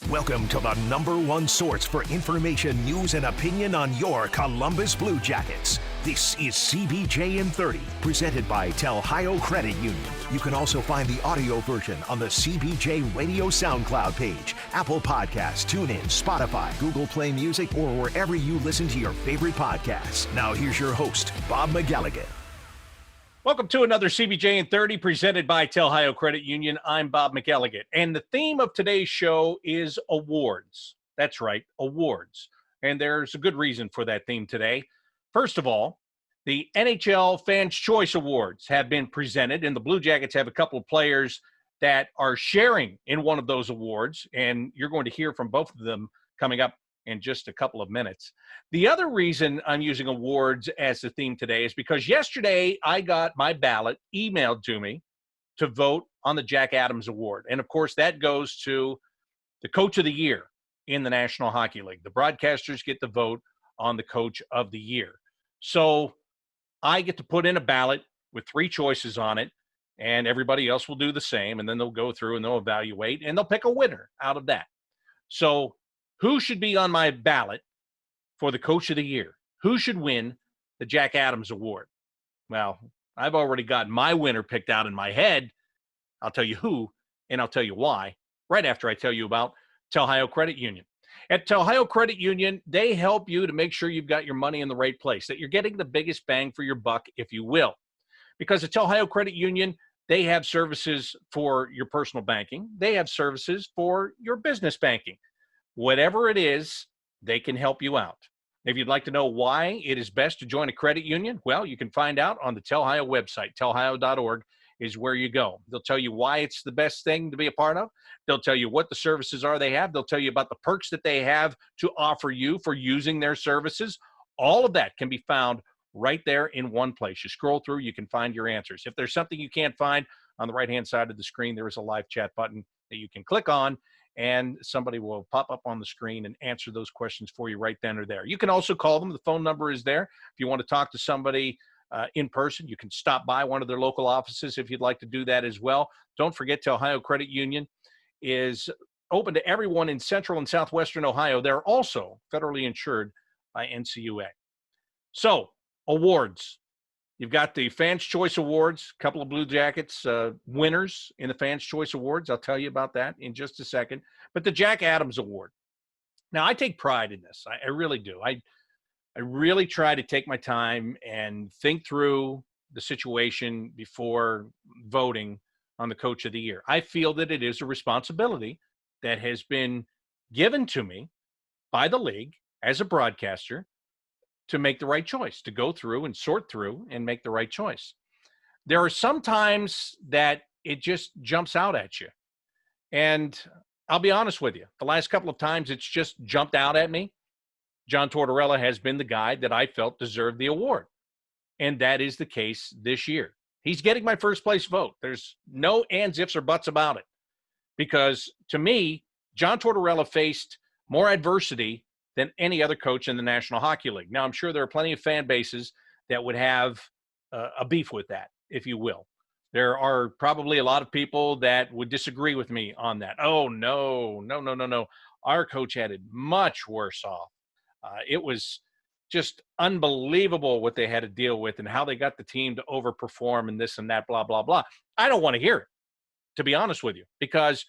Welcome to the #1 source for information, news, and opinion on your Columbus Blue Jackets. This is CBJin30, presented by Telhio Credit Union. You can also find the audio version on the CBJ Radio SoundCloud page, Apple Podcasts, TuneIn, Spotify, Google Play Music, or wherever you listen to your favorite podcasts. Now here's your host, Bob McElligott. Welcome to another CBJin30 presented by Telhio Credit Union. I'm Bob McElligott, and the theme of today's show is awards. That's right, awards. And there's a good reason for that theme today. First of all, the NHL Fans' Choice Awards have been presented, and the Blue Jackets have a couple of players that are sharing in one of those awards, and you're going to hear from both of them coming up in just a couple of minutes. The other reason I'm using awards as the theme today is because yesterday I got my ballot emailed to me to vote on the Jack Adams Award. And of course, that goes to the Coach of the Year in the National Hockey League. The broadcasters get to vote on the Coach of the Year. So I get to put in a ballot with 3 choices on it, and everybody else will do the same. And then they'll go through and they'll evaluate, and they'll pick a winner out of that. So who should be on my ballot for the Coach of the Year? Who should win the Jack Adams Award? Well, I've already got my winner picked out in my head. I'll tell you who, and I'll tell you why, right after I tell you about Telhio Credit Union. At Telhio Credit Union, they help you to make sure you've got your money in the right place, that you're getting the biggest bang for your buck, if you will. Because at Telhio Credit Union, they have services for your personal banking. They have services for your business banking. Whatever it is, they can help you out. If you'd like to know why it is best to join a credit union, well, you can find out on the Telhio website. Telhio.org is where you go. They'll tell you why it's the best thing to be a part of. They'll tell you what the services are they have. They'll tell you about the perks that they have to offer you for using their services. All of that can be found right there in one place. You scroll through, you can find your answers. If there's something you can't find, on the right-hand side of the screen, there is a live chat button that you can click on, and somebody will pop up on the screen and answer those questions for you right then or there. You can also call them. The phone number is there. If you want to talk to somebody in person, you can stop by one of their local offices if you'd like to do that as well. Don't forget, Telhio Credit Union is open to everyone in central and southwestern Ohio. They're also federally insured by NCUA. So, awards. You've got the Fans' Choice Awards, a couple of Blue Jackets winners in the Fans' Choice Awards. I'll tell you about that in just a second. But the Jack Adams Award. Now, I take pride in this. I really do. I really try to take my time and think through the situation before voting on the Coach of the Year. I feel that it is a responsibility that has been given to me by the league as a broadcaster to make the right choice, to go through and sort through and make the right choice. There are some times that it just jumps out at you. And I'll be honest with you, the last couple of times it's just jumped out at me. John Tortorella has been the guy that I felt deserved the award. And that is the case this year. He's getting my first place vote. There's no ands, ifs, or buts about it. Because to me, John Tortorella faced more adversity than any other coach in the National Hockey League. Now, I'm sure there are plenty of fan bases that would have a beef with that, if you will. There are probably a lot of people that would disagree with me on that. Oh, no. Our coach had it much worse off. It was just unbelievable what they had to deal with and how they got the team to overperform and this and that, blah, blah, blah. I don't want to hear it, to be honest with you, because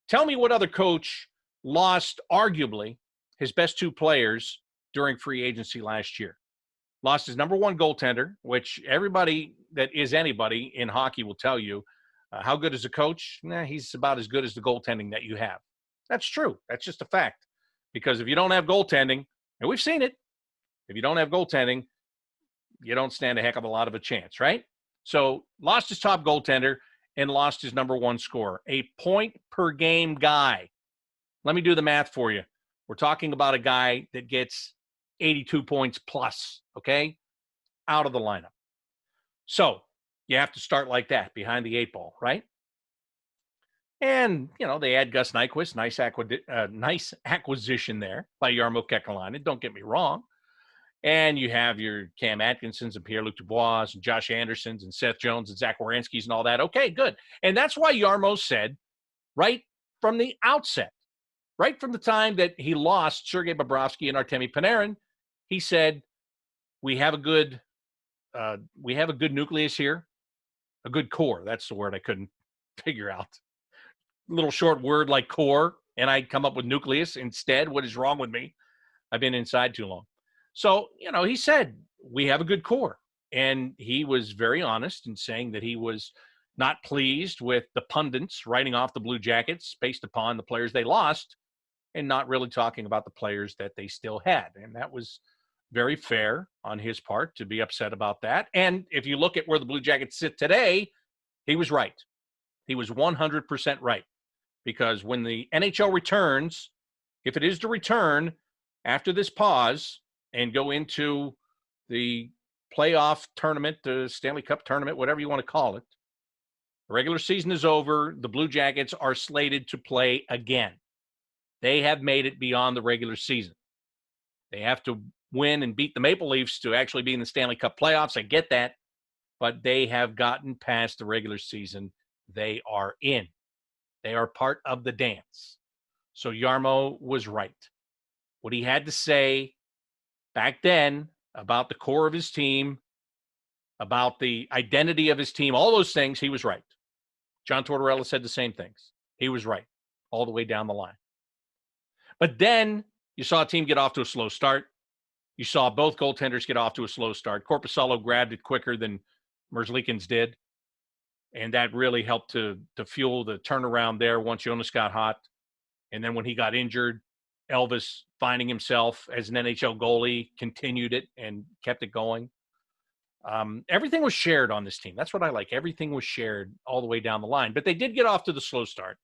tell me what other coach lost arguably his best 2 players during free agency last year. Lost his number 1 goaltender, which everybody that is anybody in hockey will tell you, how good is a coach? He's about as good as the goaltending that you have. That's true. That's just a fact. Because if you don't have goaltending, and we've seen it, if you don't have goaltending, you don't stand a heck of a lot of a chance, right? So lost his top goaltender and lost his number 1 scorer, a point-per-game guy. Let me do the math for you. We're talking about a guy that gets 82 points plus, okay, out of the lineup. So you have to start like that, behind the 8 ball, right? And, they add Gus Nyquist, nice acquisition there by Jarmo Kekalainen, don't get me wrong. And you have your Cam Atkinsons and Pierre-Luc Dubois and Josh Andersons and Seth Jones and Zach Werenski's and all that. Okay, good. And that's why Jarmo said right from the outset, right from the time that he lost Sergei Bobrovsky and Artemi Panarin, he said, we have a good nucleus here, a good core. That's the word I couldn't figure out. Little short word like core, and I'd come up with nucleus instead. What is wrong with me? I've been inside too long. So, he said, we have a good core. And he was very honest in saying that he was not pleased with the pundits writing off the Blue Jackets based upon the players they lost and not really talking about the players that they still had. And that was very fair on his part to be upset about that. And if you look at where the Blue Jackets sit today, he was right. He was 100% right. Because when the NHL returns, if it is to return after this pause and go into the playoff tournament, the Stanley Cup tournament, whatever you want to call it, the regular season is over. The Blue Jackets are slated to play again. They have made it beyond the regular season. They have to win and beat the Maple Leafs to actually be in the Stanley Cup playoffs. I get that. But they have gotten past the regular season. They are in. They are part of the dance. So Jarmo was right. What he had to say back then about the core of his team, about the identity of his team, all those things, he was right. John Tortorella said the same things. He was right all the way down the line. But then you saw a team get off to a slow start. You saw both goaltenders get off to a slow start. Korpisalo grabbed it quicker than Merzlikins did. And that really helped to fuel the turnaround there once Jonas got hot. And then when he got injured, Elvis, finding himself as an NHL goalie, continued it and kept it going. Everything was shared on this team. That's what I like. Everything was shared all the way down the line. But they did get off to the slow start,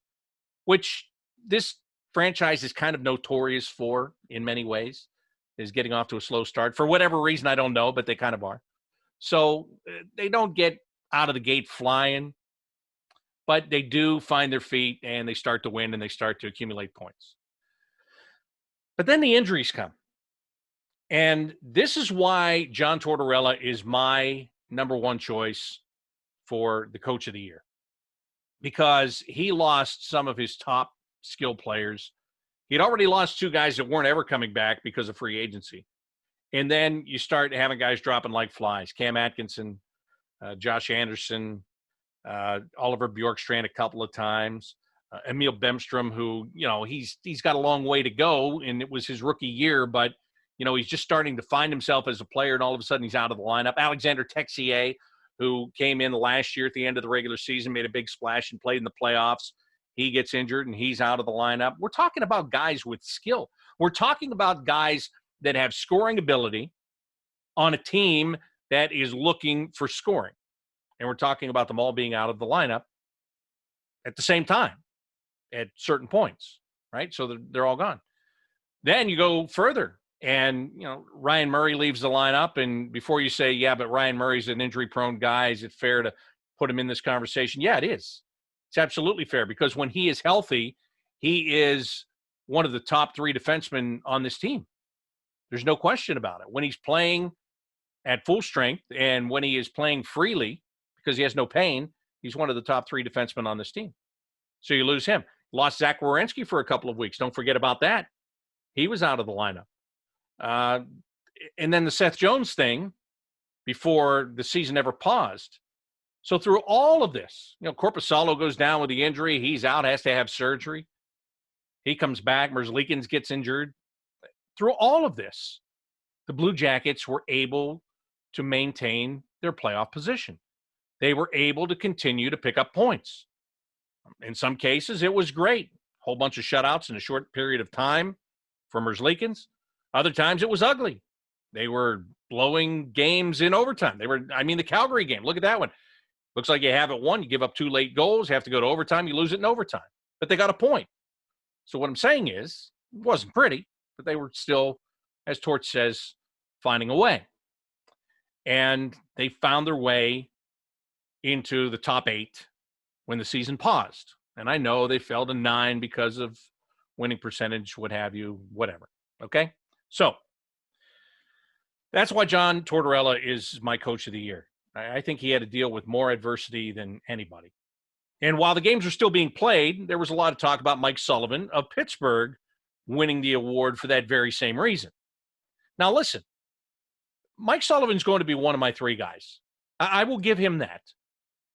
which this franchise is kind of notorious for in many ways, is getting off to a slow start. For whatever reason, I don't know, but they kind of are. So they don't get out of the gate flying, but they do find their feet and they start to win and they start to accumulate points. But then the injuries come. And this is why John Tortorella is my number one choice for the coach of the year, because he lost some of his top skill players. He'd already lost two guys that weren't ever coming back because of free agency. And then you start having guys dropping like flies. Cam Atkinson, Josh Anderson, Oliver Bjorkstrand a couple of times, Emil Bemstrom, who, he's got a long way to go, and it was his rookie year, but, he's just starting to find himself as a player, and all of a sudden he's out of the lineup. Alexander Texier, who came in last year at the end of the regular season, made a big splash and played in the playoffs. He gets injured, and he's out of the lineup. We're talking about guys with skill. We're talking about guys that have scoring ability on a team that is looking for scoring. And we're talking about them all being out of the lineup at the same time at certain points, right? So they're all gone. Then you go further and, Ryan Murray leaves the lineup. And before you say, yeah, but Ryan Murray's an injury-prone guy, is it fair to put him in this conversation? Yeah, it is. It's absolutely fair, because when he is healthy, he is one of the top three defensemen on this team. There's no question about it. When he's playing at full strength and when he is playing freely because he has no pain, he's one of the top three defensemen on this team. So you lose him. Lost Zach Werenski for a couple of weeks. Don't forget about that. He was out of the lineup. And then the Seth Jones thing before the season ever paused. So through all of this, Korpisalo goes down with the injury. He's out, has to have surgery. He comes back. Merzlikins gets injured. Through all of this, the Blue Jackets were able to maintain their playoff position. They were able to continue to pick up points. In some cases, it was great. A whole bunch of shutouts in a short period of time for Merzlikins. Other times it was ugly. They were blowing games in overtime. The Calgary game, look at that one. Looks like you have it won. You give up two late goals, have to go to overtime, you lose it in overtime. But they got a point. So what I'm saying is, it wasn't pretty, but they were still, as Torch says, finding a way. And they found their way into the top 8 when the season paused. And I know they fell to 9 because of winning percentage, what have you, whatever. Okay? So that's why John Tortorella is my coach of the year. I think he had to deal with more adversity than anybody. And while the games were still being played, there was a lot of talk about Mike Sullivan of Pittsburgh winning the award for that very same reason. Now, listen, Mike Sullivan's going to be one of my three guys. I will give him that.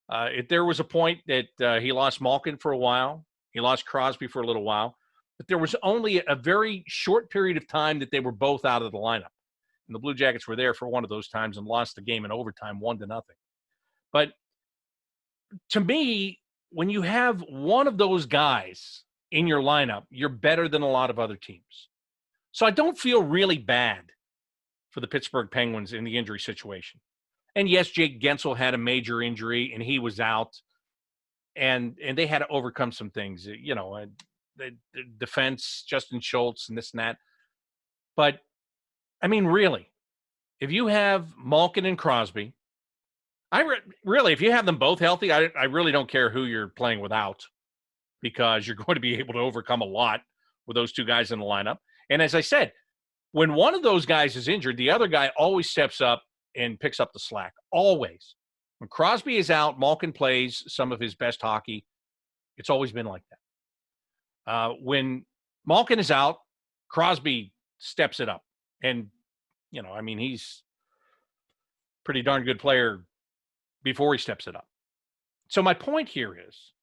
If there was a point that he lost Malkin for a while, he lost Crosby for a little while, but there was only a very short period of time that they were both out of the lineup. And the Blue Jackets were there for one of those times and lost the game in overtime 1-0. But to me, when you have one of those guys in your lineup, you're better than a lot of other teams. So I don't feel really bad for the Pittsburgh Penguins in the injury situation. And yes, Jake Gensel had a major injury and he was out. And they had to overcome some things, the defense, Justin Schultz and this and that. But, I mean, really, if you have Malkin and Crosby, really, if you have them both healthy, I really don't care who you're playing without, because you're going to be able to overcome a lot with those two guys in the lineup. And as I said, when one of those guys is injured, the other guy always steps up and picks up the slack, always. When Crosby is out, Malkin plays some of his best hockey. It's always been like that. When Malkin is out, Crosby steps it up. And, he's a pretty darn good player before he steps it up. So my point here is,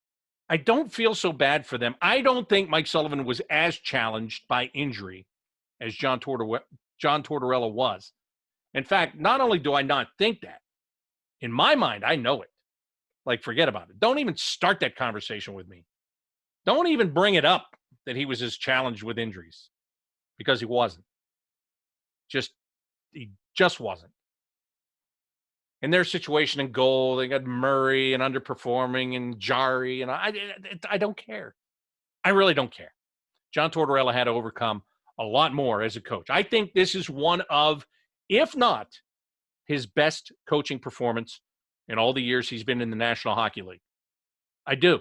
I don't feel so bad for them. I don't think Mike Sullivan was as challenged by injury as John Tortorella was. In fact, not only do I not think that, in my mind, I know it. Like, forget about it. Don't even start that conversation with me. Don't even bring it up that he was as challenged with injuries, because he wasn't. He just wasn't. In their situation in goal, they got Murray and underperforming and Jari, and I don't care. I really don't care. John Tortorella had to overcome a lot more as a coach. I think this is one of, if not his best coaching performance in all the years he's been in the National Hockey League. I do.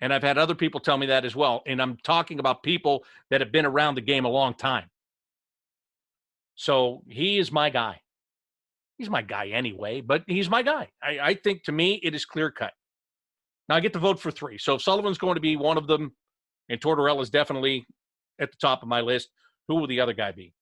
And I've had other people tell me that as well. And I'm talking about people that have been around the game a long time. So he is my guy. He's my guy anyway, but he's my guy. I think, to me, it is clear cut. Now I get to vote for three. So if Sullivan's going to be one of them and Tortorella is definitely at the top of my list, who will the other guy be?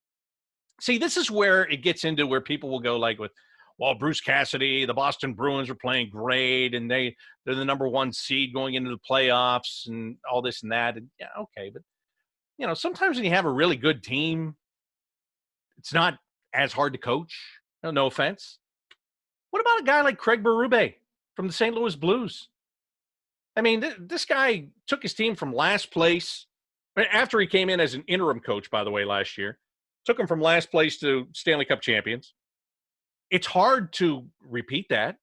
See, this is where it gets into where people will go like with, well, Bruce Cassidy, the Boston Bruins are playing great, and they're the number one seed going into the playoffs and all this and that. And yeah, okay. But, sometimes when you have a really good team, it's not as hard to coach. No offense. What about a guy like Craig Berube from the St. Louis Blues? I mean, this guy took his team from last place after he came in as an interim coach, by the way, last year. Took him from last place to Stanley Cup champions. It's hard to repeat that,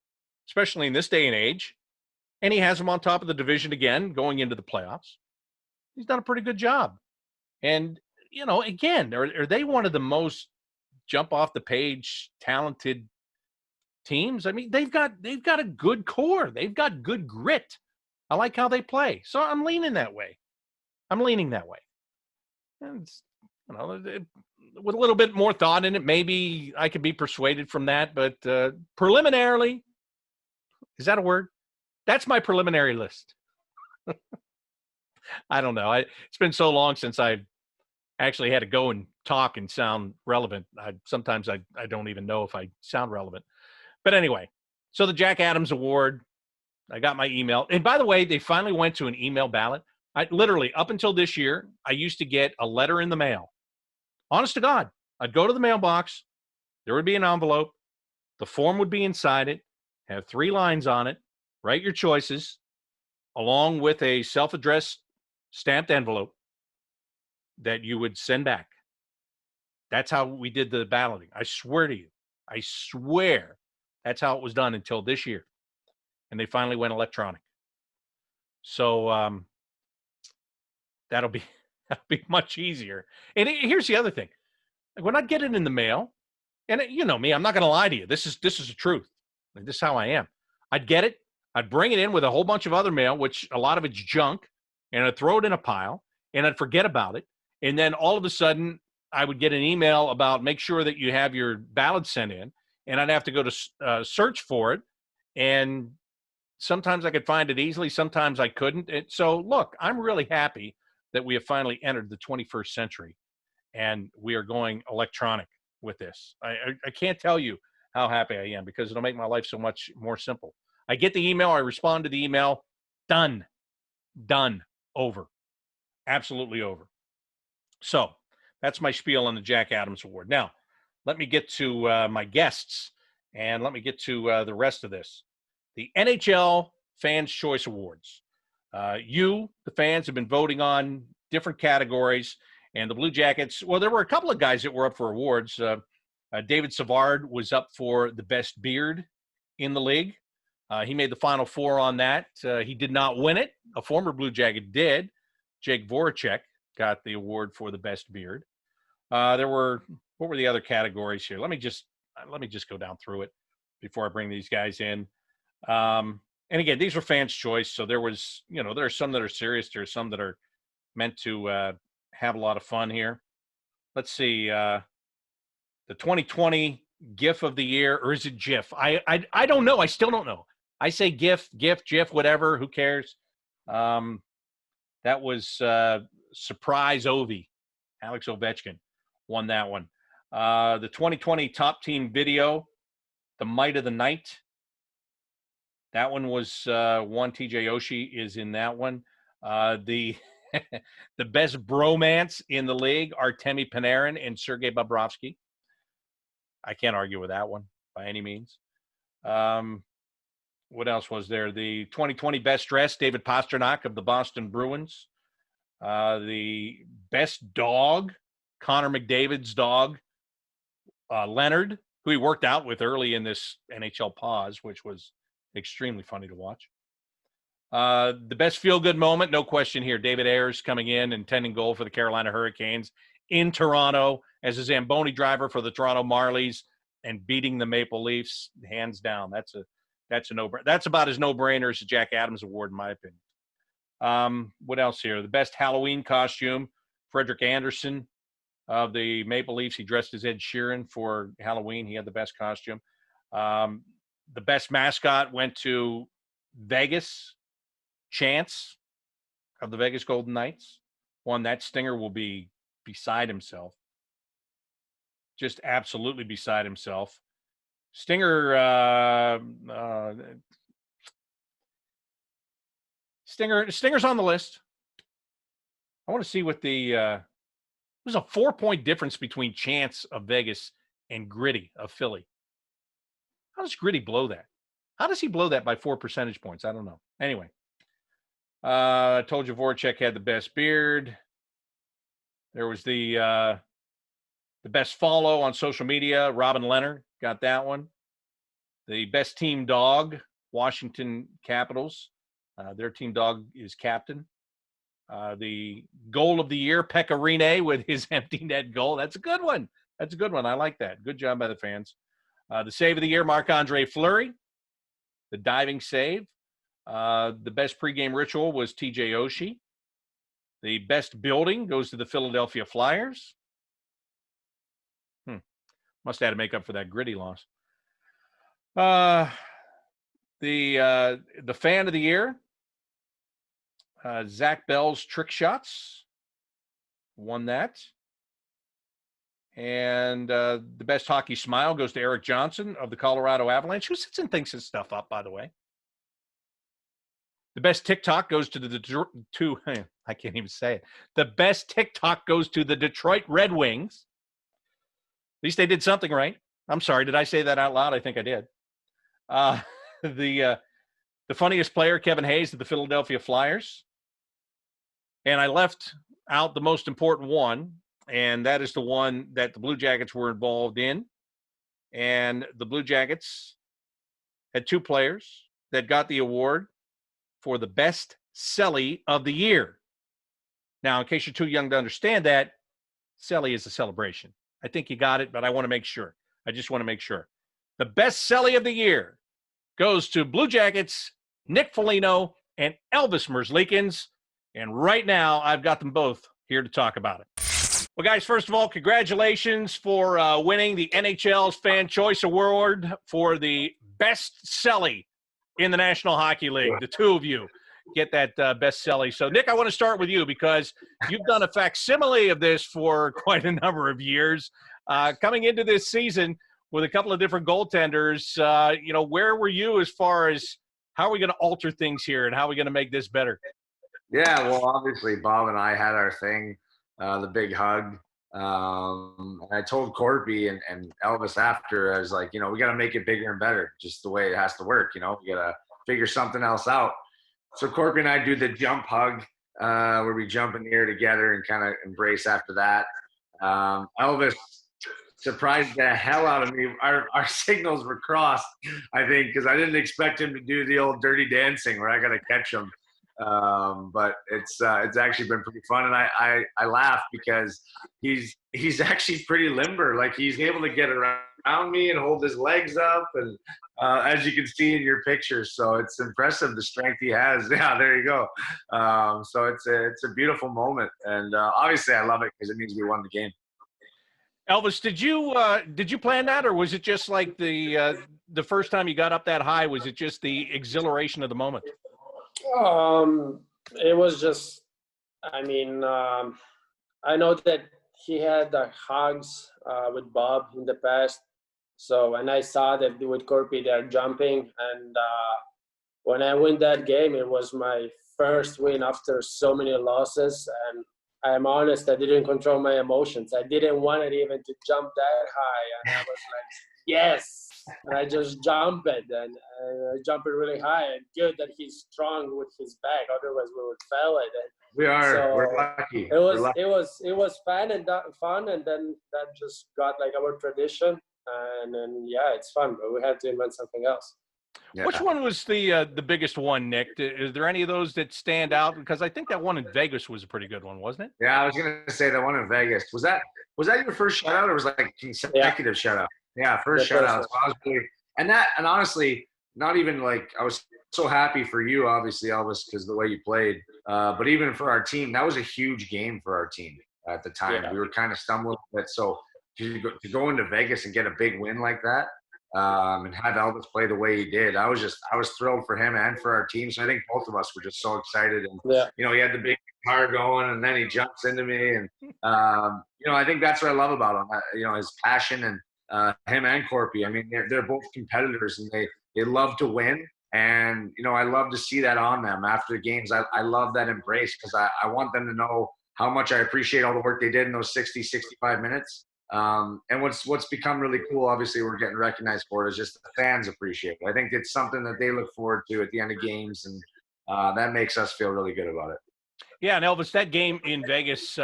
especially in this day and age. And he has them on top of the division again going into the playoffs. He's done a pretty good job. And, again, are they one of the most jump off the page talented teams? I mean, they've got a good core. They've got good grit. I like how they play. So I'm leaning that way. And, with a little bit more thought in it, maybe I could be persuaded from that. But preliminarily, is that a word? That's my preliminary list. I don't know. It's been so long since I've actually had to go and talk and sound relevant. Sometimes I don't even know if I sound relevant. But anyway, so the Jack Adams Award, I got my email. And by the way, they finally went to an email ballot. Literally, up until this year, I used to get a letter in the mail. Honest to God, I'd go to the mailbox. There would be an envelope. The form would be inside it, have 3 lines on it. Write your choices, along with a self-addressed stamped envelope that you would send back. That's how we did the balloting. I swear to you. I swear that's how it was done until this year. And they finally went electronic. So that'll be much easier. And here's the other thing. Like, when I get it in the mail, and you know me, I'm not going to lie to you. This is the truth. Like, this is how I am. I'd get it. I'd bring it in with a whole bunch of other mail, which a lot of it's junk, and I'd throw it in a pile, and I'd forget about it. And then all of a sudden, I would get an email about make sure that you have your ballot sent in, and I'd have to go to search for it. And sometimes I could find it easily. Sometimes I couldn't. And so, look, I'm really happy that we have finally entered the 21st century, and we are going electronic with this. I can't tell you how happy I am because it'll make my life so much more simple. I get the email, I respond to the email, done, over, absolutely over. So that's my spiel on the Jack Adams Award. Now, let me get to my guests, and let me get to the rest of this. The NHL Fans' Choice Awards. You, the fans, have been voting on different categories, and the Blue Jackets, well, there were a couple of guys that were up for awards. David Savard was up for the best beard in the league. He made the Final Four on that. He did not win it. A former Blue Jacket did. Jake Voracek got the award for the best beard. What were the other categories here? Let me just go down through it before I bring these guys in. And again, these were fans' choice. So there was, there are some that are serious. There are some that are meant to have a lot of fun here. Let's see. The 2020 GIF of the year, or is it GIF? I don't know. I still don't know. I say GIF, whatever. Who cares? That was Surprise Ovi. Alex Ovechkin won that one. The 2020 Top Team Video, The Might of the Night. That one was one. TJ Oshie is in that one. The the best bromance in the league, Artemi Panarin and Sergei Bobrovsky. I can't argue with that one by any means. What else was there? The 2020 Best Dressed, David Pastrnak of the Boston Bruins. The Best Dog, Connor McDavid's dog, Leonard, who he worked out with early in this NHL pause, which was extremely funny to watch. The Best Feel-Good Moment, no question here. David Ayers coming in and tending goal for the Carolina Hurricanes in Toronto as a Zamboni driver for the Toronto Marlies and beating the Maple Leafs, hands down. That's a no-brainer. That's about as no-brainer as the Jack Adams Award, in my opinion. What else here? The best Halloween costume, Frederick Anderson of the Maple Leafs. He dressed as Ed Sheeran for Halloween. He had the best costume. The best mascot went to Vegas. Chance of the Vegas Golden Knights. One, that Stinger will be beside himself. Just absolutely beside himself. Stinger's on the list. I want to see what there's a 4-point difference between Chance of Vegas and Gritty of Philly. How does Gritty blow that? How does he blow that by 4 percentage points? I don't know. Anyway, I told you Voracek had the best beard. There was the best follow on social media. Robin Leonard got that one. The best team dog, Washington Capitals. Their team dog is captain. The goal of the year, Pekka Rinne with his empty net goal. That's a good one. I like that. Good job by the fans. The save of the year, Marc-Andre Fleury. The diving save. The best pregame ritual was TJ Oshie. The best building goes to the Philadelphia Flyers. Must have had to make up for that Gritty loss. The fan of the year, Zach Bell's trick shots, won that. And the best hockey smile goes to Eric Johnson of the Colorado Avalanche, who sits and thinks his stuff up, by the way. The best TikTok goes to I can't even say it. The best TikTok goes to the Detroit Red Wings. At least they did something right. I'm sorry. Did I say that out loud? I think I did. The funniest player, Kevin Hayes of the Philadelphia Flyers. And I left out the most important one, and that is the one that the Blue Jackets were involved in. And the Blue Jackets had 2 players that got the award for the best Celly of the year. Now, in case you're too young to understand that, Celly is a celebration. I think you got it, but I want to make sure. I just want to make sure. The best Celly of the year goes to Blue Jackets, Nick Foligno, and Elvis Merzlikins. And right now, I've got them both here to talk about it. Well, guys, first of all, congratulations for winning the NHL's Fan Choice Award for the best Celly in the National Hockey League, the 2 of you. get that best Celly. So, Nick, I want to start with you because you've done a facsimile of this for quite a number of years. Coming into this season with a couple of different goaltenders, where were you as far as how are we going to alter things here and how are we going to make this better? Yeah, well, obviously, Bob and I had our thing, the big hug. And I told Corpy and Elvis after, I was like, we got to make it bigger and better, just the way it has to work. We got to figure something else out. So Corpy and I do the jump hug, where we jump in the air together and kind of embrace after that. Elvis surprised the hell out of me. Our signals were crossed, I think, because I didn't expect him to do the old dirty dancing where I got to catch him. But it's actually been pretty fun, and I laugh because he's actually pretty limber. Like, he's able to get around me and hold his legs up, and as you can see in your pictures, so it's impressive the strength he has. Yeah, there you go. So it's a beautiful moment, and obviously I love it because it means we won the game. Elvis, did you plan that, or was it just like the first time you got up that high? Was it just the exhilaration of the moment? It was just, I know that he had the hugs with Bob in the past. So, and I saw that with Corpy, they're jumping. And when I win that game, it was my first win after so many losses. And I'm honest, I didn't control my emotions. I didn't want it even to jump that high. And I was like, yes. And I just jumped it, and I jumped it really high. And good that he's strong with his back, otherwise we would fail it. And we're lucky. It was fun, and then that just got like our tradition. And then it's fun, but we had to invent something else. Yeah. Which one was the biggest one, Nick? Is there any of those that stand out? Because I think that one in Vegas was a pretty good one, wasn't it? Yeah, I was gonna say that one in Vegas. Was that your first shutout, or was it like consecutive shutout? Yeah, first shutout. So and honestly, not even like, I was so happy for you, obviously, Elvis, because the way you played. But even for our team, that was a huge game for our team at the time. Yeah. We were kind of stumbling a bit. So to go into Vegas and get a big win like that, and have Elvis play the way he did, I was thrilled for him and for our team. So I think both of us were just so excited. And he had the big car going, and then he jumps into me, and I think that's what I love about him. His passion, and him and Corpy. I mean, they're both competitors, and they love to win. And, I love to see that on them after games. I love that embrace, because I want them to know how much I appreciate all the work they did in those 60, 65 minutes. And what's become really cool, obviously, we're getting recognized for it, is just the fans appreciate it. I think it's something that they look forward to at the end of games, and that makes us feel really good about it. Yeah, and Elvis, that game in Vegas,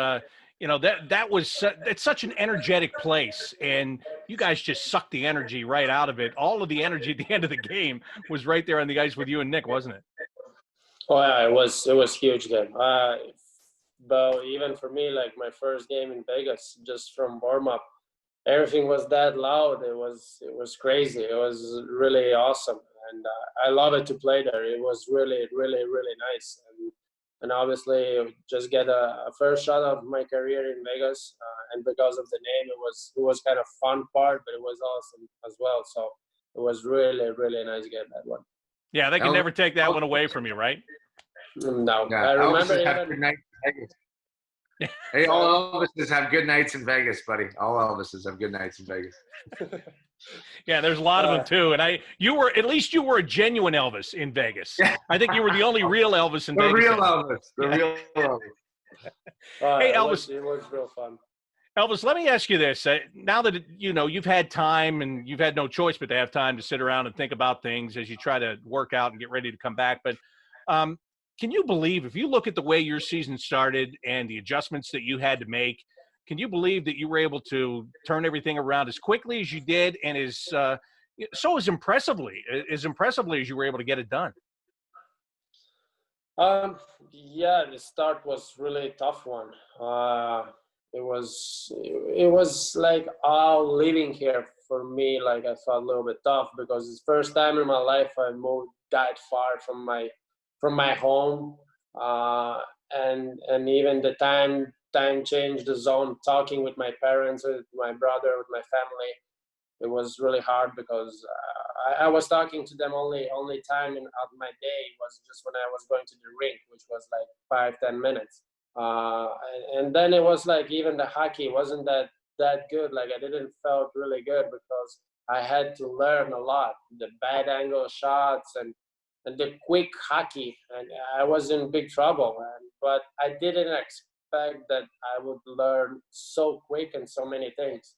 it's such an energetic place, and you guys just sucked the energy right out of it. All of the energy at the end of the game was right there on the ice with you and Nick, wasn't it? Oh yeah, it was huge game. But even for me, like my first game in Vegas, just from warm up, everything was that loud. It was crazy. It was really awesome, and I love it to play there. It was really, really, really nice. And obviously, just get a first shot of my career in Vegas, and because of the name, it was kind of fun part, but it was awesome as well. So it was really, really nice game, that one. Yeah, they can never take that one away from you, right? No, yeah, I remember Hey, all Elvises have good nights in Vegas, buddy. All Elvises have good nights in Vegas. Yeah, there's a lot of them too. And you were a genuine Elvis in Vegas. I think you were the only real Elvis in Vegas. Real Elvis. Hey, Elvis. It was real fun. Elvis, let me ask you this. Now that, you've had time, and you've had no choice but to have time to sit around and think about things as you try to work out and get ready to come back. But can you believe, if you look at the way your season started and the adjustments that you had to make, can you believe that you were able to turn everything around as quickly as you did, and as impressively as you were able to get it done? Yeah, the start was really a tough one. It was like all living here for me. Like, I felt a little bit tough because it's the first time in my life I moved that far from my home, and even the time change, the zone, talking with my parents, with my brother, with my family, it was really hard because I was talking to them only time of my day was just when I was going to the rink, which was like 5-10 minutes. And then it was like even the hockey wasn't that good. Like I didn't felt really good because I had to learn a lot, the bad angle shots and the quick hockey, and I was in big trouble. But I didn't expect that I would learn so quick and so many things.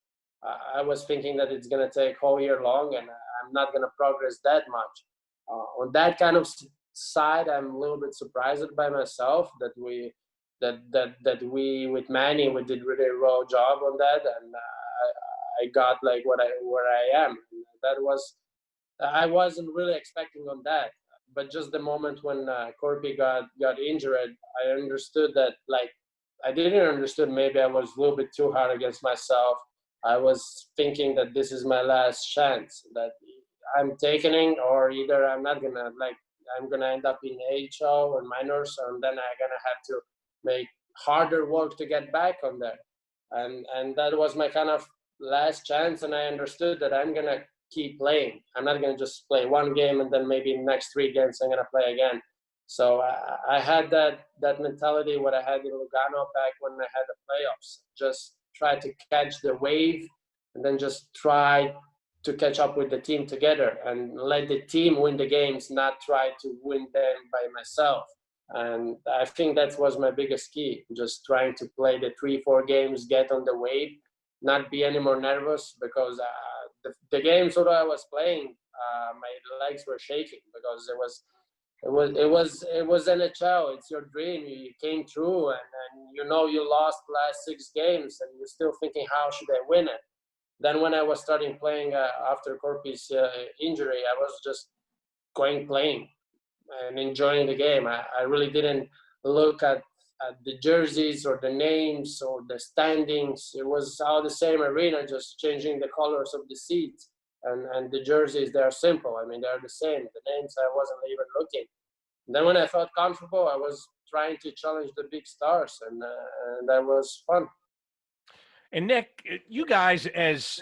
I was thinking that it's gonna take whole year long, and I'm not gonna progress that much. On that kind of side, I'm a little bit surprised by myself that we with Manny we did really well job on that, and I got like where I am. That was I wasn't really expecting on that, but just the moment when Corpy got injured, I understood that like I didn't understood maybe I was a little bit too hard against myself. I was thinking that this is my last chance, that I'm taking it, or either I'm not gonna like I'm gonna end up in AHL or minors, and then I'm gonna have to make harder work to get back on there. And that was my kind of last chance, and I understood that I'm gonna keep playing. I'm not gonna just play one game and then maybe next 3 games I'm gonna play again. So I had that mentality what I had in Lugano back when I had the playoffs. Just try to catch the wave and then just try to catch up with the team together and let the team win the games, not try to win them by myself. And I think that was my biggest key, just trying to play the 3-4 games, get on the wave, not be any more nervous, because the games that I was playing, my legs were shaking because it was NHL. It's your dream. You came through, and you know you lost last 6 games, and you're still thinking, how should I win it? Then when I was starting playing after Corpy's injury, I was just playing and enjoying the game. I really didn't look at the jerseys or the names or the standings. It was all the same arena, just changing the colors of the seats. And the jerseys, they're simple. I mean, they're the same. The names, I wasn't even looking. And then when I felt comfortable, I was trying to challenge the big stars, and that was fun. And Nick, you guys, as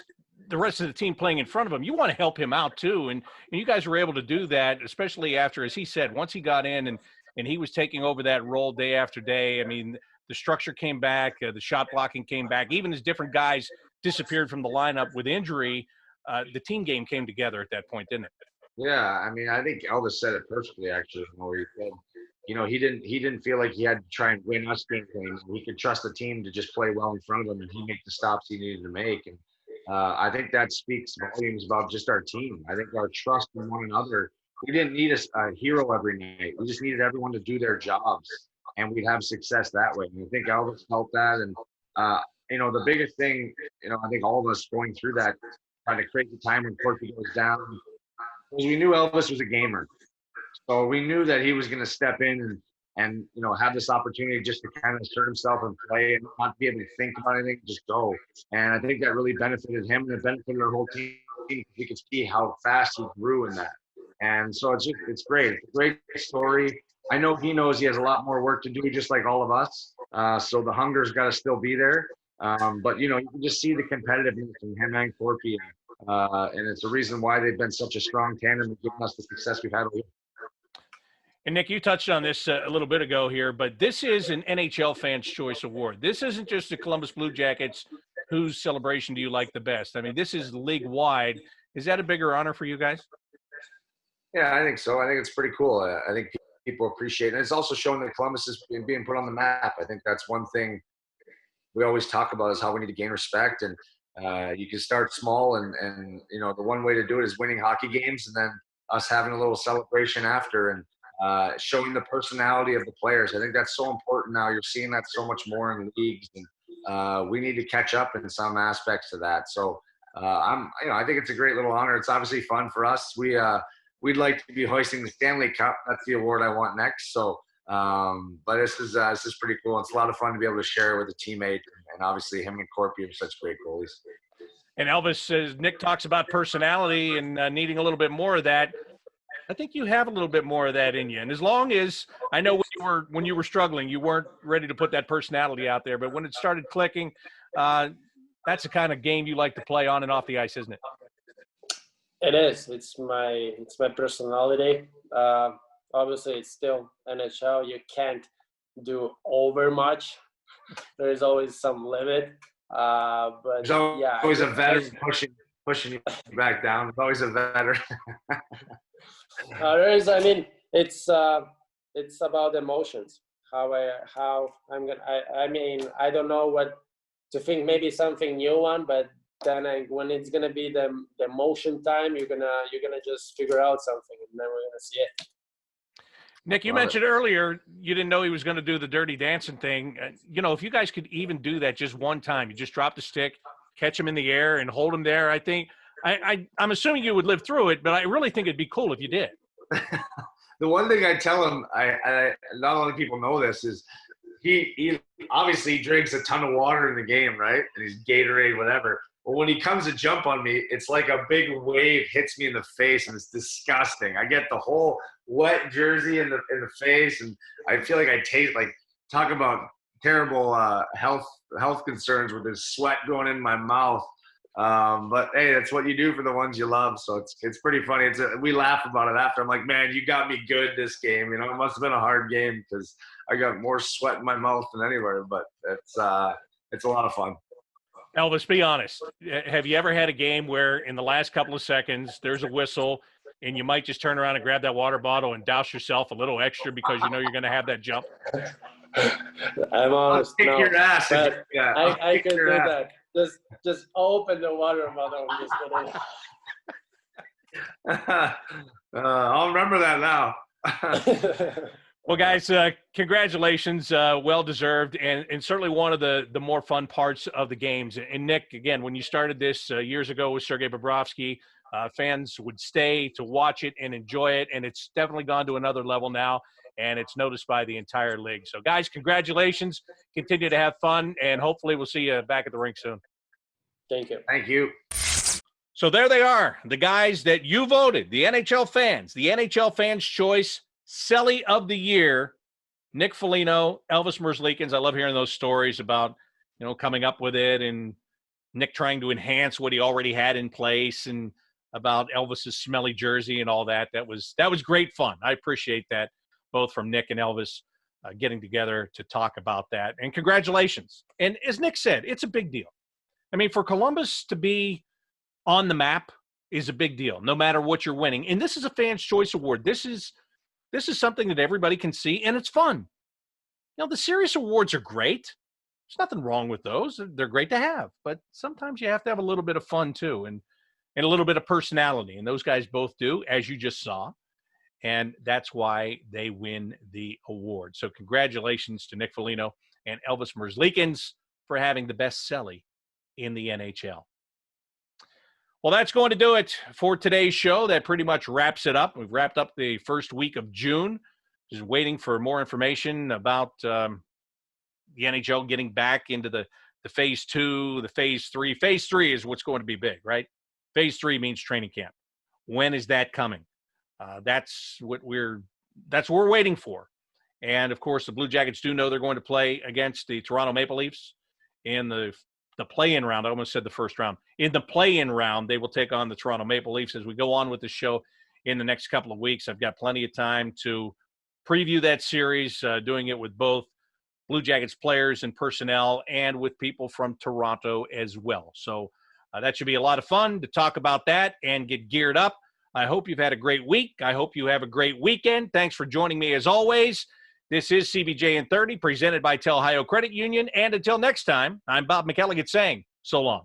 the rest of the team playing in front of him, you want to help him out too. And you guys were able to do that, especially after, as he said, once he got in and he was taking over that role day after day. I mean, the structure came back, the shot blocking came back. Even as different guys disappeared from the lineup with injury, the team game came together at that point, didn't it? Yeah, I mean, I think Elvis said it perfectly, actually, where he said, you know, he didn't feel like he had to try and win us games. He could trust the team to just play well in front of him, and he make the stops he needed to make. And I think that speaks volumes about just our team. I think our trust in one another. We didn't need a hero every night. We just needed everyone to do their jobs, and we'd have success that way. And I think Elvis felt that. And you know, the biggest thing, you know, I think all of us going through that, trying to create the time when Corky goes down, was we knew Elvis was a gamer. So we knew that he was going to step in and you know, have this opportunity just to kind of assert himself and play and not be able to think about anything, just go. And I think that really benefited him, and it benefited our whole team. You could see how fast he grew in that. And so it's great. It's a great story. I know he knows he has a lot more work to do, just like all of us. So the hunger's got to still be there. But you know, you can just see the competitiveness in him and Corpy. And it's the reason why they've been such a strong tandem and given us the success we've had over here. And Nick, you touched on this a little bit ago here, but this is an NHL Fans' Choice Award. This isn't just the Columbus Blue Jackets. Whose celebration do you like the best? I mean, this is league-wide. Is that a bigger honor for you guys? Yeah, I think so. I think it's pretty cool. I think people appreciate it. And it's also showing that Columbus is being put on the map. I think that's one thing we always talk about, is how we need to gain respect. And you can start small, and you know, the one way to do it is winning hockey games, and then us having a little celebration after, and showing the personality of the players. I think that's so important now. You're seeing that so much more in leagues, and we need to catch up in some aspects to that. So I think it's a great little honor. It's obviously fun for us. We'd like to be hoisting the Stanley Cup. That's the award I want next. So, but this is pretty cool. It's a lot of fun to be able to share with a teammate, and obviously him and Corpy are such great goalies. And Elvis says, Nick talks about personality and needing a little bit more of that. I think you have a little bit more of that in you. And as long as, I know when you were struggling, you weren't ready to put that personality out there, but when it started clicking, that's the kind of game you like to play on and off the ice, isn't it? It is. It's my personality. Obviously, it's still NHL. You can't do over much. There is always some limit. But There's yeah, always a veteran pushing you back down. There's always a veteran. there is. I mean, it's about emotions. I'm gonna. I mean, I don't know what to think. Maybe something new one, but then when it's gonna be the emotion time, you're gonna just figure out something, and then we're gonna see it. Nick, you mentioned earlier you didn't know he was going to do the dirty dancing thing. If you guys could even do that just one time, you just drop the stick, catch him in the air, and hold him there. I think I'm assuming you would live through it, but I really think it'd be cool if you did. The one thing I tell him, I not a lot of people know this, is he obviously drinks a ton of water in the game, right? And he's Gatorade, whatever. But when he comes to jump on me, it's like a big wave hits me in the face, and it's disgusting. I get the whole wet jersey in the face, and I feel like I taste like, talk about terrible health concerns with this sweat going in my mouth. But hey, that's what you do for the ones you love. So it's pretty funny. We laugh about it after. I'm like, man, you got me good this game. It must have been a hard game because I got more sweat in my mouth than anywhere. But it's a lot of fun. Elvis, be honest. Have you ever had a game where in the last couple of seconds there's a whistle and you might just turn around and grab that water bottle and douse yourself a little extra because you know you're going to have that jump? I'm honest. I'll kick your ass. I can do that. Just open the water bottle and just get in. I'll remember that now. Well, guys, congratulations. Well-deserved, and certainly one of the more fun parts of the games. And, Nick, again, when you started this years ago with Sergei Bobrovsky, fans would stay to watch it and enjoy it, and it's definitely gone to another level now, and it's noticed by the entire league. So, guys, congratulations. Continue to have fun, and hopefully we'll see you back at the rink soon. Thank you. Thank you. So there they are, the guys that you voted, the NHL fans' choice, Celly of the year, Nick Foligno, Elvis Merzlikins. I love hearing those stories about, coming up with it and Nick trying to enhance what he already had in place and about Elvis's smelly jersey and all that. That was great fun. I appreciate that, both from Nick and Elvis getting together to talk about that. And congratulations. And as Nick said, it's a big deal. I mean, for Columbus to be on the map is a big deal, no matter what you're winning. And this is a Fans' Choice Award. This is something that everybody can see, and it's fun. The serious awards are great. There's nothing wrong with those. They're great to have. But sometimes you have to have a little bit of fun, too, and a little bit of personality. And those guys both do, as you just saw. And that's why they win the award. So congratulations to Nick Foligno and Elvis Merzlikins for having the best Celly in the NHL. Well, that's going to do it for today's show. That pretty much wraps it up. We've wrapped up the first week of June. Just waiting for more information about the NHL getting back into the phase 2, the phase 3. Phase 3 is what's going to be big, right? Phase 3 means training camp. When is that coming? That's what we're waiting for. And, of course, the Blue Jackets do know they're going to play against the Toronto Maple Leafs in the play-in round. I almost said the first round. In the play-in round, they will take on the Toronto Maple Leafs. As we go on with the show in the next couple of weeks, I've got plenty of time to preview that series, doing it with both Blue Jackets players and personnel and with people from Toronto as well. So that should be a lot of fun to talk about that and get geared up. I hope you've had a great week. I hope you have a great weekend. Thanks for joining me as always. This is CBJin30, presented by Telhio Credit Union. And until next time, I'm Bob McElligott saying so long.